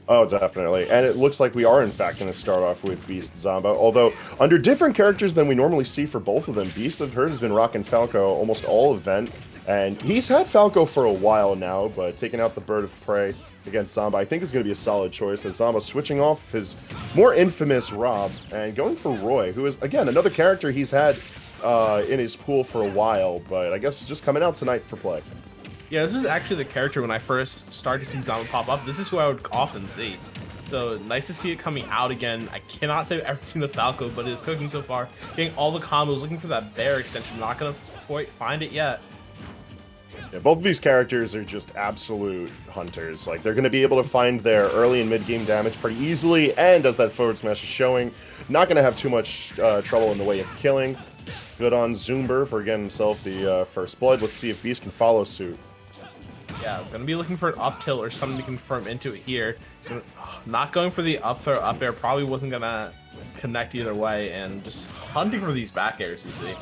Oh, definitely. And it looks like we are, in fact, going to start off with Beast Zomba, although under different characters than we normally see for both of them. Beast, I've heard, has been rocking Falco almost all event, and he's had Falco for a while now, but taking out the Bird of Prey against Zomba, I think is going to be a solid choice, as Zomba switching off his more infamous Rob and going for Roy, who is, again, another character he's had in his pool for a while, but I guess just coming out tonight for play. Yeah, this is actually the character when I first started to see Zomba pop up. This is who I would often see. So nice to see it coming out again. I cannot say I've ever seen the Falco, but it is cooking so far. Getting all the combos, looking for that bear extension. Not gonna quite find it yet. Yeah, both of these characters are just absolute hunters. Like, they're going to be able to find their early and mid-game damage pretty easily, and as that forward smash is showing, not going to have too much trouble in the way of killing. Good on Zomba for getting himself the first blood. Let's see if Beast can follow suit. Yeah, I'm gonna be looking for an up tilt or something to confirm into it here. Not going for the up throw up air, probably wasn't gonna connect either way, and just hunting for these back airs, you see.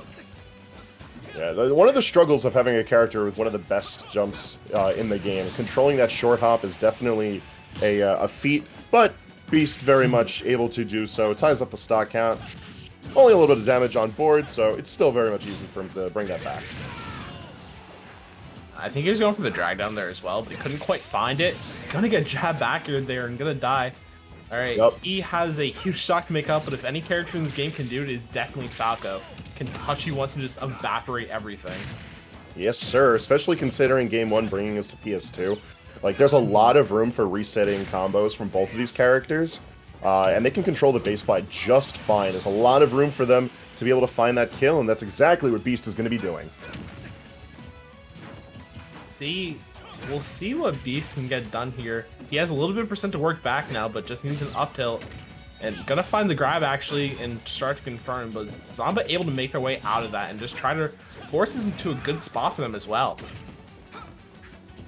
Yeah, one of the struggles of having a character with one of the best jumps in the game, controlling that short hop is definitely a feat, but Beast very much able to do so. It ties up the stock count. Only a little bit of damage on board, so it's still very much easy for him to bring that back. I think he was going for the drag down there as well, but he couldn't quite find it. Gonna get jabbed back there and gonna die. Alright, Yep. He has a huge stock to make up, but if any character in this game can do it, it's definitely Falco. Can touch you once and just evaporate everything. Yes, sir, especially considering Game 1 bringing us to PS2. Like, there's a lot of room for resetting combos from both of these characters, and they can control the base plate just fine. There's a lot of room for them to be able to find that kill, and that's exactly what Beast is going to be doing. We'll see what Beast can get done here. He has a little bit of percent to work back now, but just needs an up tilt. And gonna find the grab actually and start to confirm, but Zomba able to make their way out of that and just try to force this into a good spot for them as well.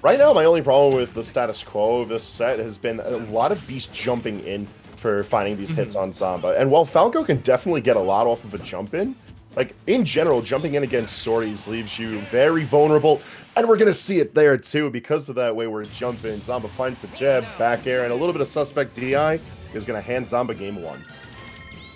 Right now, my only problem with the status quo of this set has been a lot of Beast jumping in for finding these hits on Zomba. And while Falco can definitely get a lot off of a jump in, like, in general, jumping in against sorties leaves you very vulnerable, and we're going to see it there, too, because of that wayward jump in. Zomba finds the jab, back air, and a little bit of suspect DI is going to hand Zomba game 1.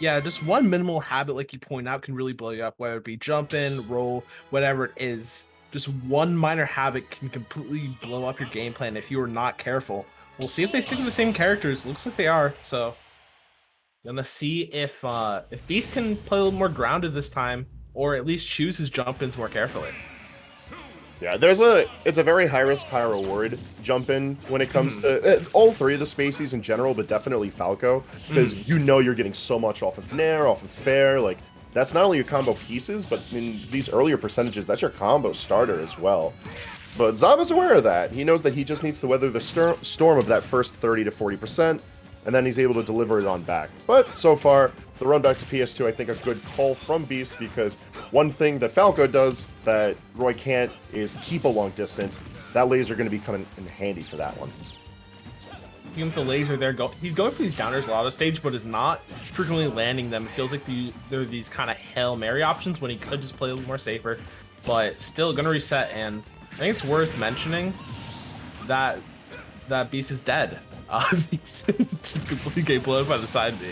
Yeah, just one minimal habit, like you point out, can really blow you up, whether it be jump in, roll, whatever it is. Just one minor habit can completely blow up your game plan if you are not careful. We'll see if they stick to the same characters. Looks like they are, so... Gonna see if Beast can play a little more grounded this time, or at least choose his jump-ins more carefully. Yeah, it's a very high risk, high reward jump in when it comes to all three of the Spaceys in general, but definitely Falco, because you know you're getting so much off of Nair, off of Fair, like, that's not only your combo pieces, but in these earlier percentages, that's your combo starter as well. But Zomba's aware of that. He knows that he just needs to weather the storm of that first 30 to 40%, and then he's able to deliver it on back. But so far, the run back to PS2, I think a good call from Beast, because one thing that Falco does that Roy can't is keep a long distance. That laser going to be coming in handy for that one. Even with the laser there, he's going for these downers a lot of stage, but is not frequently landing them. It feels like there are these kind of Hail Mary options when he could just play a little more safer, but still going to reset. And I think it's worth mentioning that Beast is dead. He's just completely getting blown by the side B.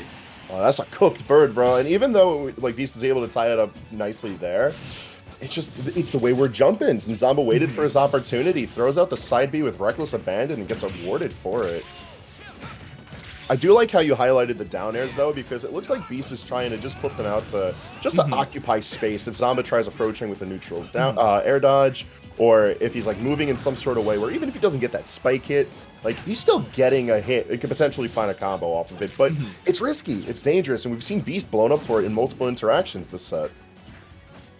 Oh, that's a cooked bird, bro. And even though like Beast is able to tie it up nicely there, it's the wayward jump-ins. And Zomba waited for his opportunity, throws out the side B with reckless abandon and gets awarded for it. I do like how you highlighted the down airs, though, because it looks like Beast is trying to just put them out to occupy space. If Zomba tries approaching with a neutral down air dodge, or if he's like moving in some sort of way where even if he doesn't get that spike hit, like, he's still getting a hit. It could potentially find a combo off of it, but it's risky, it's dangerous, and we've seen Beast blown up for it in multiple interactions this set.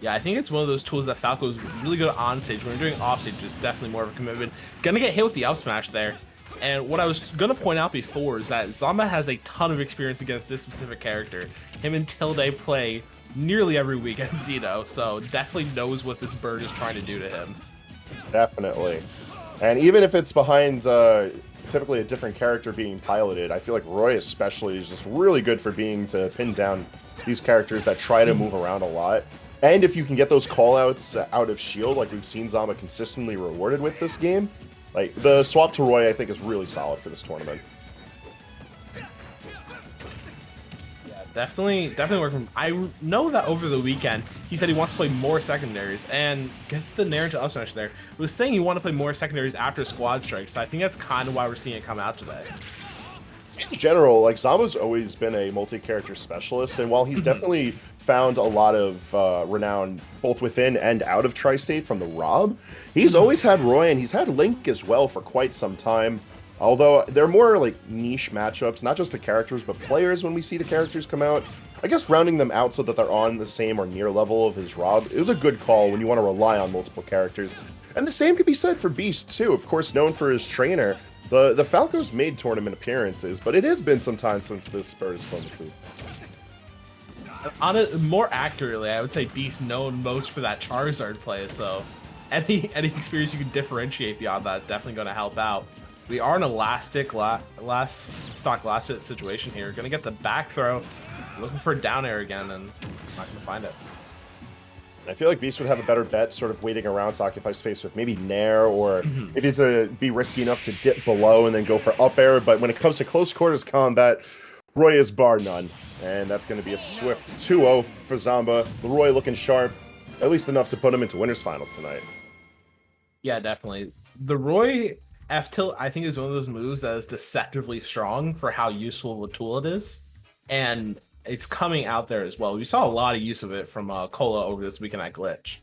Yeah, I think it's one of those tools that Falco's really good on stage. When you're doing off stage, it's definitely more of a commitment. Gonna get hit with the up smash there. And what I was gonna point out before is that Zomba has a ton of experience against this specific character. Him and Tilde play nearly every week at Zeno, so definitely knows what this bird is trying to do to him. Definitely. And even if it's behind typically a different character being piloted, I feel like Roy especially is just really good for being to pin down these characters that try to move around a lot. And if you can get those callouts out of shield, like we've seen Zomba consistently rewarded with this game, like the swap to Roy, I think, is really solid for this tournament. Yeah, definitely work from. I know that over the weekend he said he wants to play more secondaries and gets the nair into up smash there. He was saying he wanted to play more secondaries after squad strike, so I think that's kind of why we're seeing it come out today. In general, like Zomba's always been a multi-character specialist, and while he's definitely found a lot of renown both within and out of Tri-State from the Rob, he's always had Roy and he's had Link as well for quite some time. Although they're more like niche matchups, not just the characters, but players when we see the characters come out. I guess rounding them out so that they're on the same or near level of his Rob is a good call when you want to rely on multiple characters. And the same could be said for Beast too, of course known for his trainer. The Falco's made tournament appearances, but it has been some time since this Spurs phone truth. On it, more accurately, I would say Beast known most for that Charizard play, so any experience you can differentiate beyond that definitely going to help out. We are in an elastic last hit situation here. Gonna get the back throw, looking for a down air again, and not gonna find it. I feel like Beast would have a better bet sort of waiting around to occupy space with maybe Nair, or if it's to be risky enough to dip below and then go for up air. But when it comes to close quarters combat, Roy is bar none. And that's going to be a swift 2-0 for Zomba. Leroy looking sharp, at least enough to put him into winners finals tonight. Yeah, definitely. The Roy F-tilt, I think, is one of those moves that is deceptively strong for how useful of a tool it is. And it's coming out there as well. We saw a lot of use of it from Cola over this weekend at Glitch.